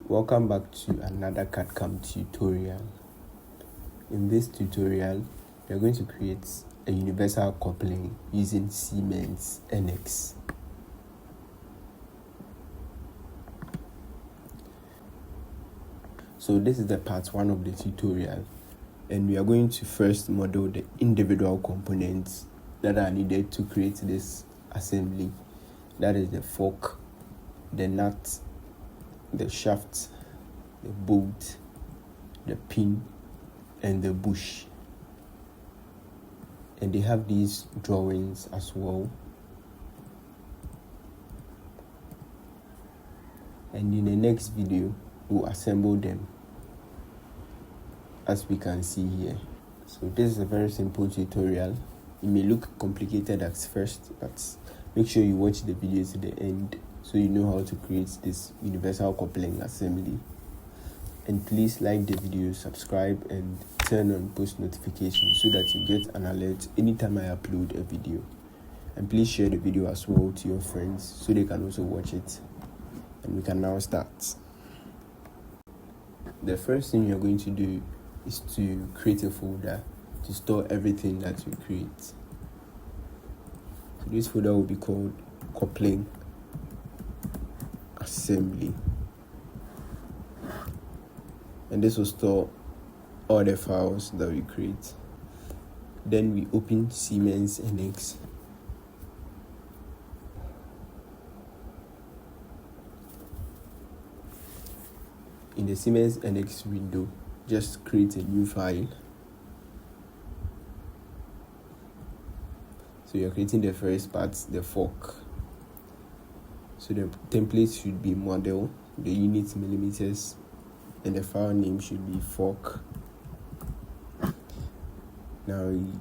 Welcome back to another CAD/CAM tutorial. In this tutorial, we are going to create a universal coupling using Siemens NX. So this is the part 1 of the tutorial, and we are going to first model the individual components that are needed to create this assembly. That is the fork, the nut, the shaft, the bolt, the pin, and the bush. And they have these drawings as well. And in the next video, we'll assemble them, as we can see here. So this is a very simple tutorial. It may look complicated at first, but make sure you watch the video to the end so you know how to create this universal coupling assembly. And please like the video, subscribe, and turn on post notifications so that you get an alert anytime I upload a video. And please share the video as well to your friends so they can also watch it. And we can now start. The first thing you're going to do is to create a folder to store everything that you create. So this folder will be called coupling assembly, and this will store all the files that we create. Then we open Siemens NX. In the Siemens NX window, just create a new file. So you're creating the first part, the fork. So the template should be model, the unit millimeters, and the file name should be fork. Now we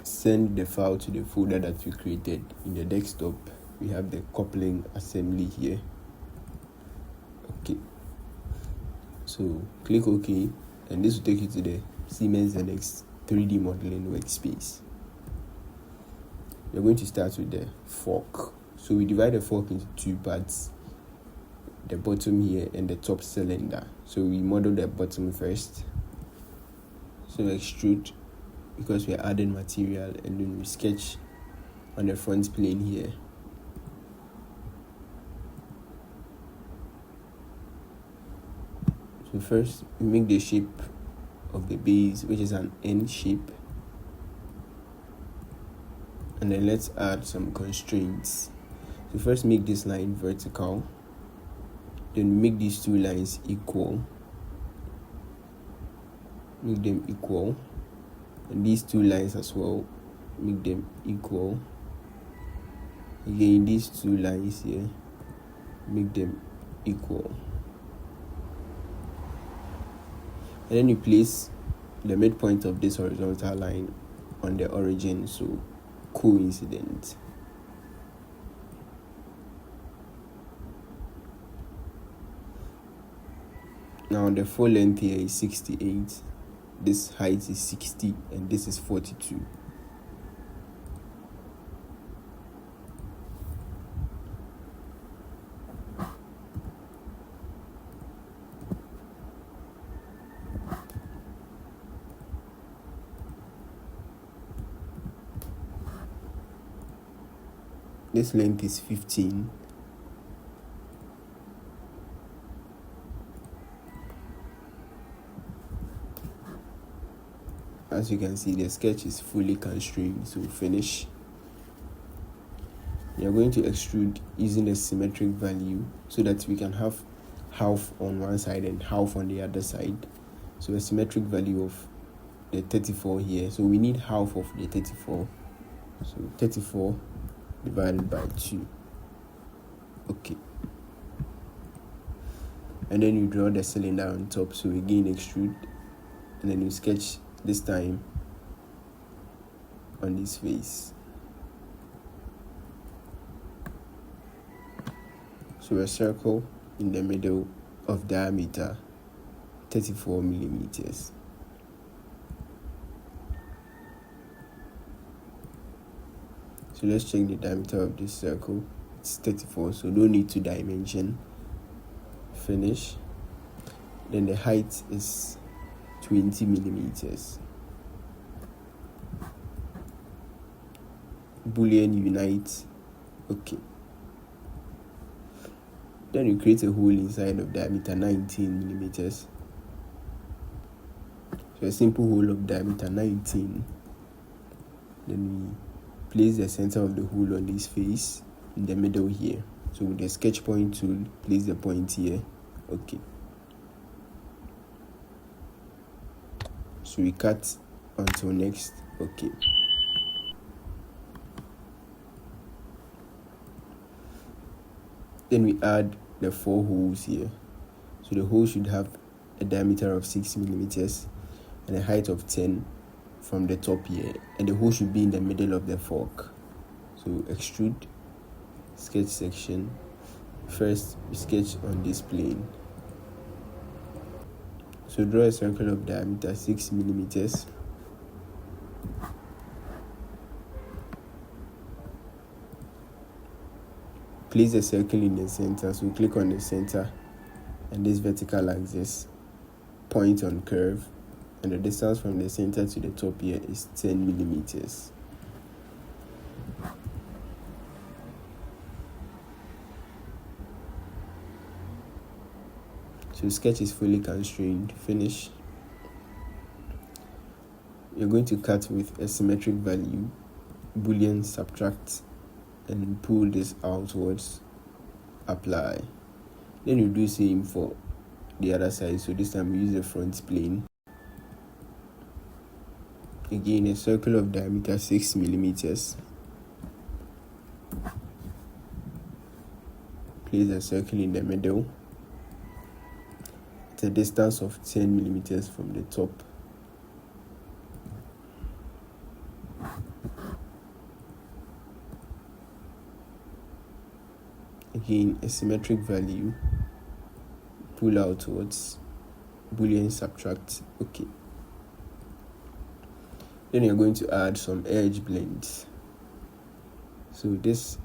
send the file to the folder that we created. In the desktop, we have the coupling assembly here. Okay. So click OK, and this will take you to the Siemens NX 3D modeling workspace. You're going to start with the fork. So we divide the fork into two parts, the bottom here and the top cylinder. So we model the bottom first. So extrude, because we're adding material, and then we sketch on the front plane here. So first we make the shape of the base, which is an N shape, and then let's add some constraints. So first make this line vertical, then make these two lines equal, make them equal, and these two lines as well, make them equal. Again, these two lines here, make them equal. And then you place the midpoint of this horizontal line on the origin, so coincident. Now the full length here is 68, this height is 60, and this is 42. This length is 15. As you can see, the sketch is fully constrained, so finish. You're going to extrude using a symmetric value so that we can have half on one side and half on the other side. So a symmetric value of the 34 here. So we need half of the 34. So 34 divided by 2. Okay. And then you draw the cylinder on top. So again extrude, and then you sketch this time on this face. So a circle in the middle of diameter 34 millimeters. So let's check the diameter of this circle. It's 34, so no need to dimension. Finish. Then the height is 20 millimeters. Boolean unite. Okay. Then you create a hole inside of diameter 19 millimeters. So a simple hole of diameter 19. Then we place the center of the hole on this face in the middle here. So with the sketch point tool, place the point here. Okay. So we cut until next. Okay. Then we add the 4 holes here. So the hole should have a diameter of 6 millimeters and a height of 10 from the top here. And the hole should be in the middle of the fork. So extrude, sketch section. First, we sketch on this plane. So draw a circle of diameter 6 millimeters. Place a circle in the center. So click on the center and this vertical axis. Point on curve. And the distance from the center to the top here is 10 millimeters. So sketch is fully constrained. Finish. You're going to cut with a symmetric value. Boolean subtract and pull this outwards. Apply. Then you do same for the other side. So this time we use the front plane. Again, a circle of diameter 6 millimeters. Place a circle in the middle at a distance of 10 millimeters from the top. Again, a symmetric value. Pull outwards. Boolean subtract. Okay. Then you're going to add some edge blends. So this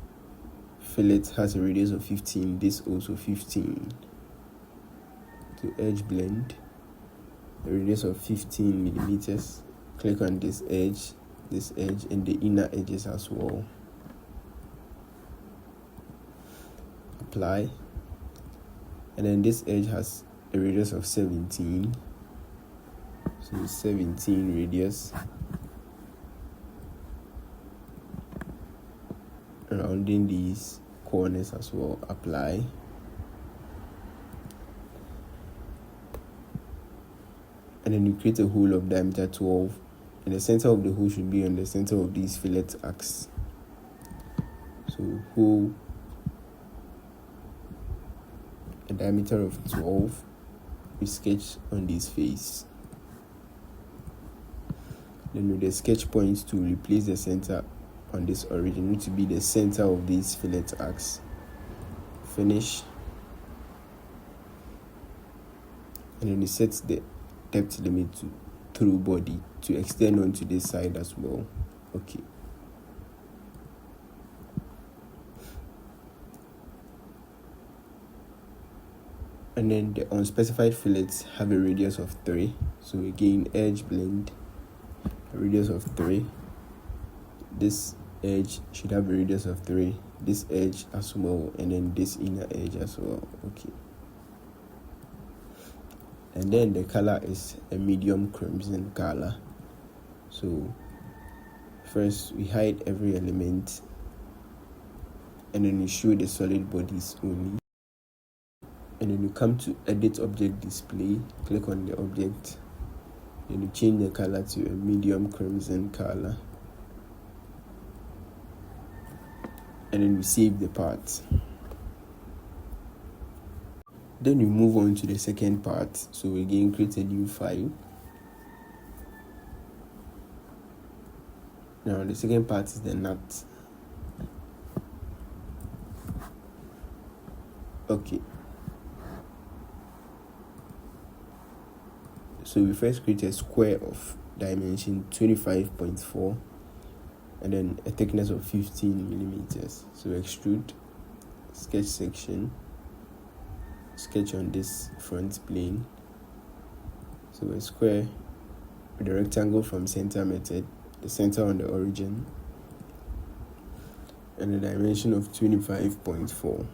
fillet has a radius of 15, this also 15. To edge blend, a radius of 15 millimeters. Click on this edge, and the inner edges as well. Apply. And then this edge has a radius of 17. So 17 radius. Rounding these corners as well. Apply. And then you create a hole of diameter 12. And the center of the hole should be on the center of these fillet axes. So hole a diameter of 12. We sketch on this face. Then with the sketch points to replace the center on this origin, need to be the center of these fillet axes. Finish. And then you set the depth limit to through body to extend onto this side as well. Okay. And then the unspecified fillets have a radius of 3. So again, edge blend, a radius of 3. This edge should have a radius of 3. This edge as well, and then this inner edge as well. Okay. And then the color is a medium crimson color. So first we hide every element, and then you show the solid bodies only. And then you come to edit object display, click on the object, then you change the color to a medium crimson color, and then we save the part. Then you move on to the second part. So again, create a new file. Now the second part is the nut. Okay. So we first create a square of dimension 25.4 and then a thickness of 15 millimeters. So extrude, sketch section, sketch on this front plane, So a square with a rectangle from center method, the center on the origin, and a dimension of 25.4.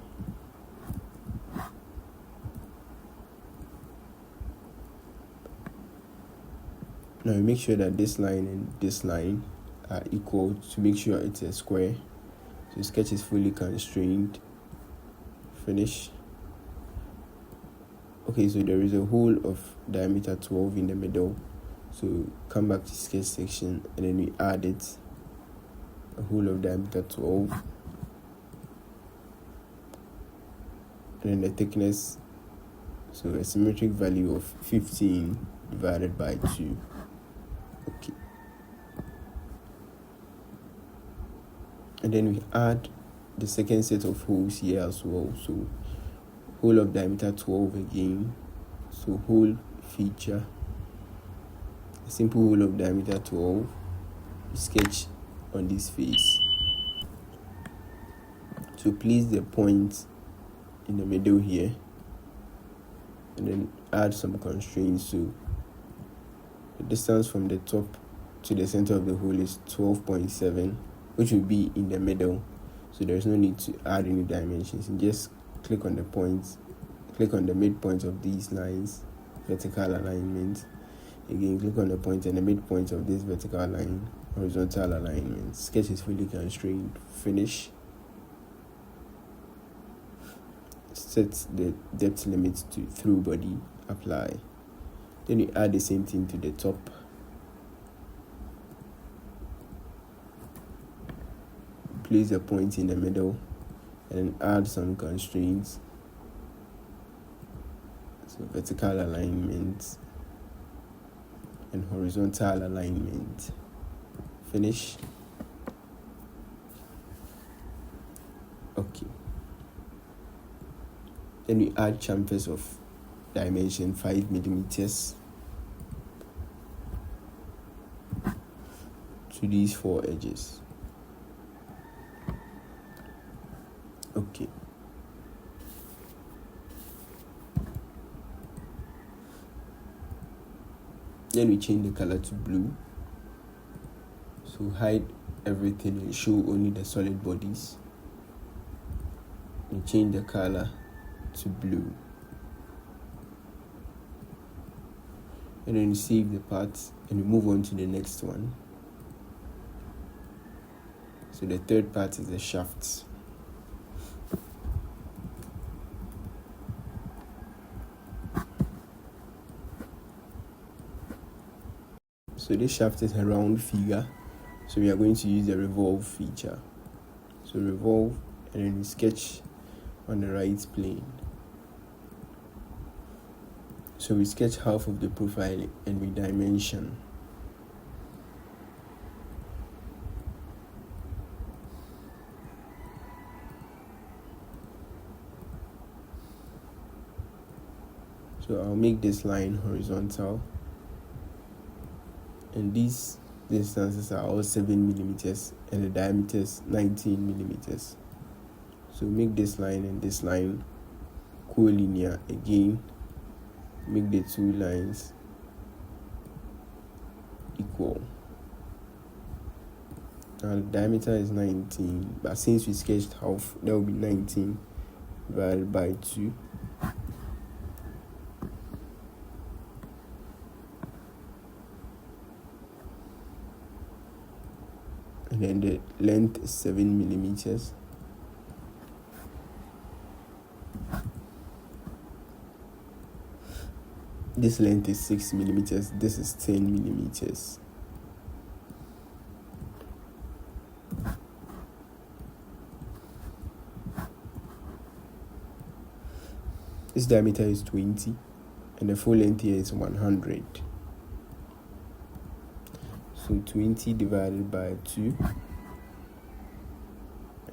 Now we make sure that this line and this line are equal to make sure it's a square. So sketch is fully constrained. Finish. Okay, so there is a hole of diameter 12 in the middle. So come back to sketch section and then we add it. A hole of diameter 12. And then the thickness, so a symmetric value of 15 divided by 2. Okay. And then we add the second set of holes here as well. So hole of diameter 12 again. So hole feature, a simple hole of diameter 12. We sketch on this face. So place the point in the middle here and then add some constraints. So the distance from the top to the center of the hole is 12.7, which will be in the middle. So there's no need to add any dimensions. And just click on the points, click on the midpoint of these lines, vertical alignment. Again, click on the point and the midpoint of this vertical line, horizontal alignment. Sketch is fully constrained. Finish. Set the depth limit to through body. Apply. Then you add the same thing to the top. Place a point in the middle and then add some constraints. So vertical alignment and horizontal alignment. Finish. Okay. Then we add chamfers of dimension 5 millimeters to these 4 edges. Okay. Then we change the color to blue. So hide everything and show only the solid bodies. And change the color to blue. And then save the parts and we move on to the next one. So the third part is the shafts. So this shaft is a round figure, so we are going to use the revolve feature. So revolve and then we sketch on the right plane. So we sketch half of the profile and we dimension. So I'll make this line horizontal. And these distances are all 7 millimeters and the diameter is 19 millimeters. So make this line and this line collinear again. Make the two lines equal. Now the diameter is 19, but since we sketched half, that will be 19 divided by 2. And then the length is 7 millimeters. This length is 6 millimeters. This is 10 millimeters. This diameter is 20 and the full length here is 100. So 20 divided by 2,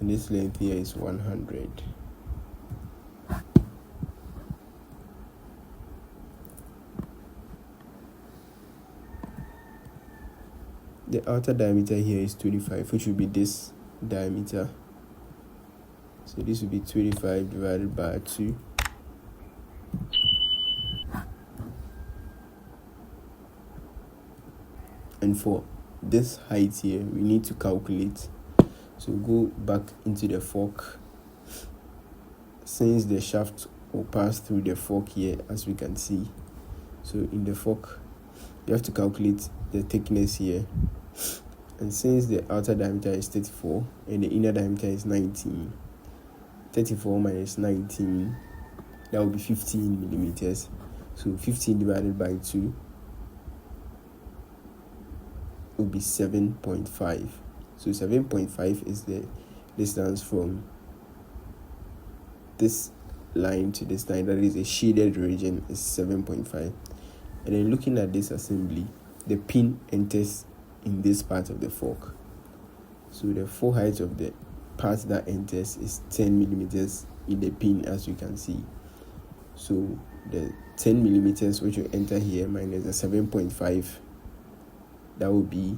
and this length here is 100. The outer diameter here is 25, which will be this diameter. So this will be 25 divided by 2. And for this height here, we need to calculate. So go back into the fork. Since the shaft will pass through the fork here, as we can see, so in the fork you have to calculate the thickness here, and since the outer diameter is 34 and the inner diameter is 19, 34 minus 19, that will be 15 millimeters. So 15 divided by 2 will be 7.5. So 7.5 is the distance from this line to this line, that is a shaded region, is 7.5. And then looking at this assembly, the pin enters in this part of the fork. So the full height of the part that enters is 10 millimeters in the pin, as you can see. So the 10 millimeters which will enter here minus the 7.5, that will be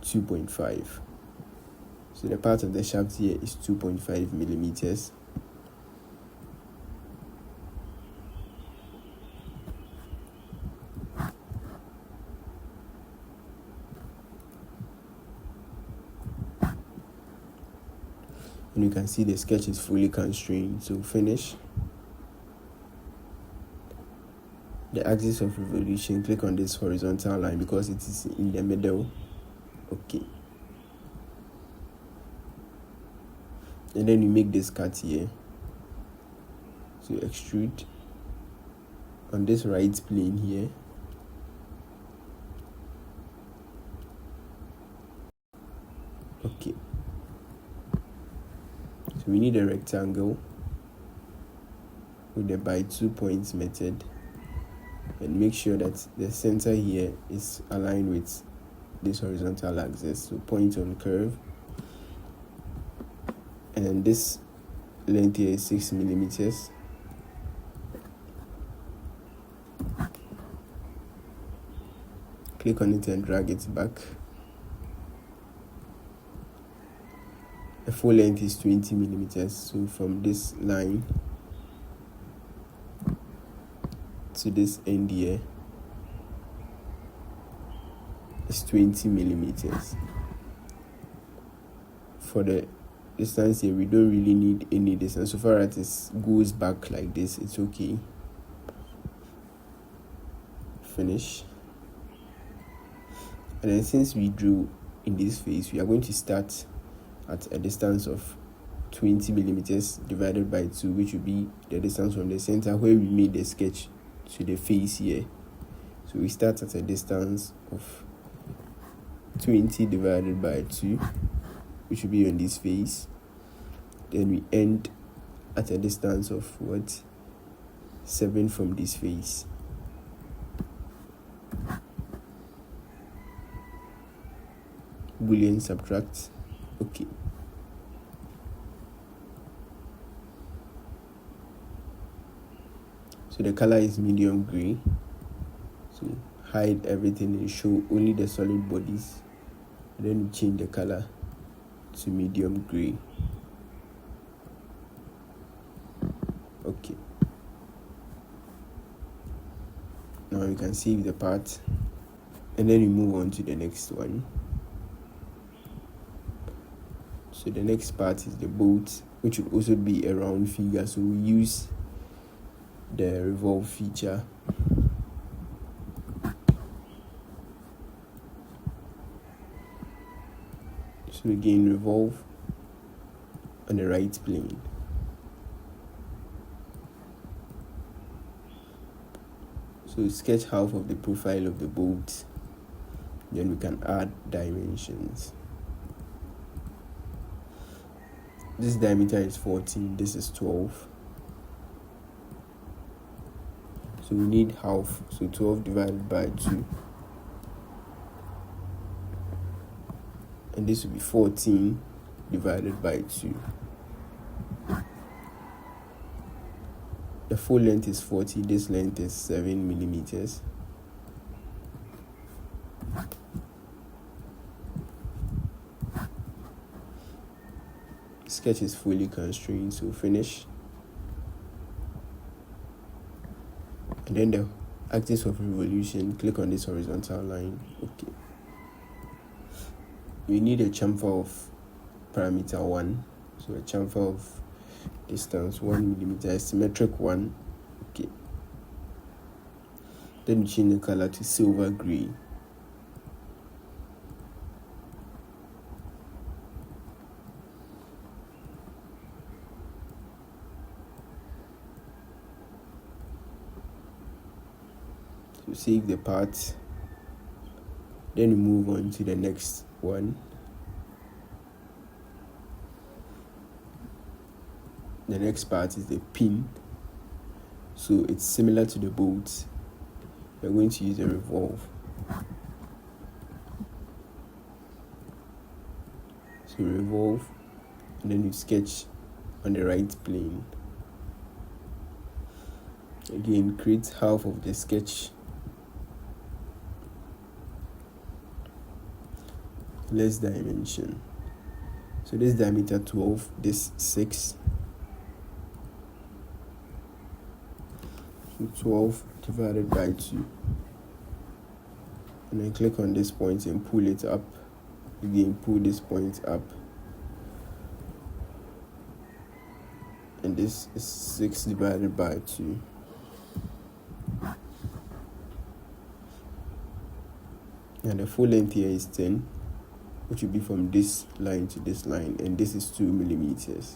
2.5. So the part of the shaft here is 2.5 millimeters. And you can see the sketch is fully constrained. So finish. The axis of revolution, click on this horizontal line because it is in the middle. Okay. And then you make this cut here. So extrude on this right plane here. Okay. So we need a rectangle with the by 2 points method, and make sure that the center here is aligned with this horizontal axis. So point on curve, and this length here is 6 millimeters. Click on it and drag it back. The full length is 20 millimeters. So from this line to this end here is 20 millimeters. For the distance here, we don't really need any distance. So far as it goes back like this, it's okay. Finish. And then since we drew in this face, we are going to start at a distance of 20 millimeters divided by 2, which will be the distance from the center where we made the sketch to the face here. So we start at a distance of 20 divided by 2, which will be on this face. Then we end at a distance of 7 from this face. Boolean subtract. Okay. So the color is medium gray. So hide everything and show only the solid bodies. And then we change the color to medium gray. Okay. Now you can save the part, and then we move on to the next one. So the next part is the bolt, which will also be a round figure. So we use the revolve feature. So again, revolve on the right plane. So sketch half of the profile of the bolt. Then we can add dimensions. This diameter is 14, this is 12. So we need half, so 12 divided by 2. And this will be 14 divided by 2. The full length is 40, this length is 7 millimeters. Sketch is fully constrained, so finish. And then the axis of revolution, click on this horizontal line. Okay. we need a chamfer of parameter 1. So a chamfer of distance 1 millimeter, a symmetric one. Okay. Then we change the color to silver gray. So save the part. Then we move on to the next one. The next part is the pin. So it's similar to the bolts. We're going to use a revolve. So revolve, and then you sketch on the right plane. Again, create half of the sketch. Less dimension. So this diameter 12, this 6. So 12 divided by 2. And then click on this point and pull it up. Again, pull this point up. And this is 6 divided by 2. And the full length here is 10, which will be from this line to this line, and this is 2 millimeters.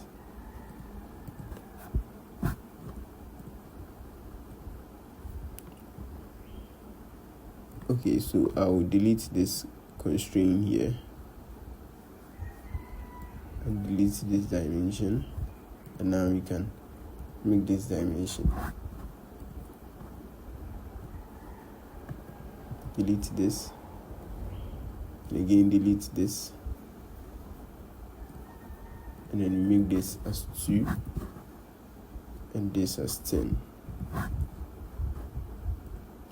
Okay, so I will delete this constraint here and delete this dimension, and now we can make this dimension. Delete this, and again delete this, and then make this as 2 and this as 10.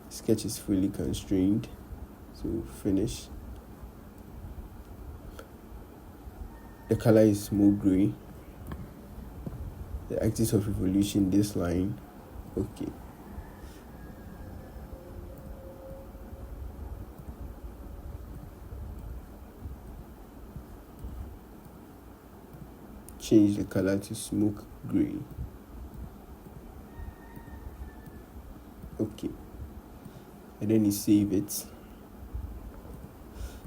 Sketch is fully constrained, so finish. The color is smoke gray. The axis of revolution, this line. Okay. Change the color to smoke gray. Okay. And then you save it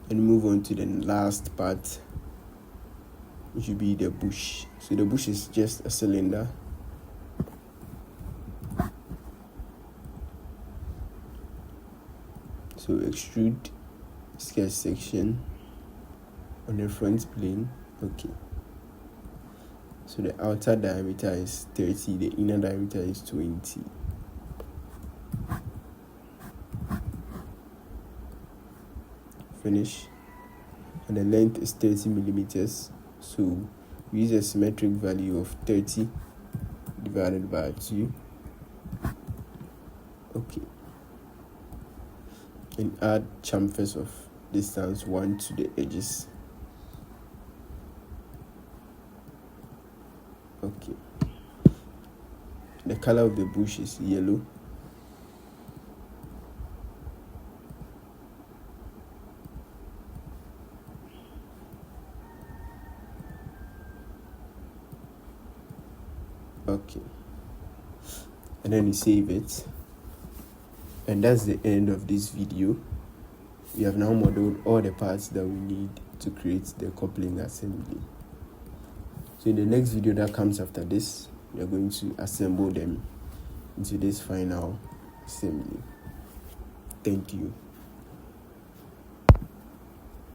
and move on to the last part, which will be the bush. So the bush is just a cylinder. So extrude sketch section on the front plane. Okay. So the outer diameter is 30, the inner diameter is 20. Finish. And the length is 30 millimeters. So we use a symmetric value of 30 divided by 2. Okay. And add chamfers of distance 1 to the edges. Okay. The color of the bush is yellow. Okay. And then you save it. And that's the end of this video. We have now modeled all the parts that we need to create the coupling assembly. So in the next video that comes after this, we are going to assemble them into this final assembly. Thank you.